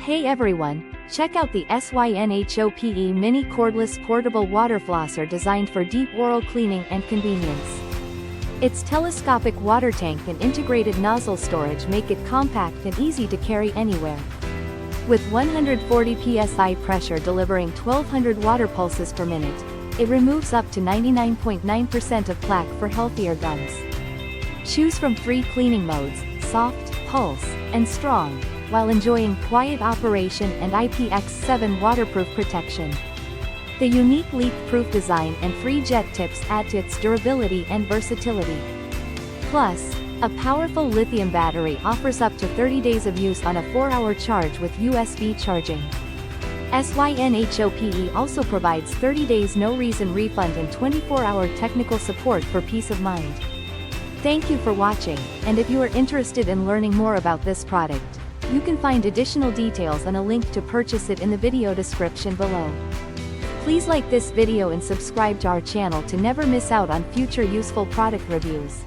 Hey everyone, check out the SYNHOPE mini cordless portable water flosser designed for deep oral cleaning and convenience. Its telescopic water tank and integrated nozzle storage make it compact and easy to carry anywhere. With 140 psi pressure delivering 1200 water pulses per minute, it removes up to 99.9% of plaque for healthier gums. Choose from 3 cleaning modes: soft, pulse, and strong, while enjoying quiet operation and IPX7 waterproof protection. The unique leak-proof design and free jet tips add to its durability and versatility. Plus, a powerful lithium battery offers up to 30 days of use on a 4-hour charge with USB charging. SYNHOPE also provides 30 days no-reason refund and 24-hour technical support for peace of mind. Thank you for watching, and if you are interested in learning more about this product, you can find additional details and a link to purchase it in the video description below. Please like this video and subscribe to our channel to never miss out on future useful product reviews.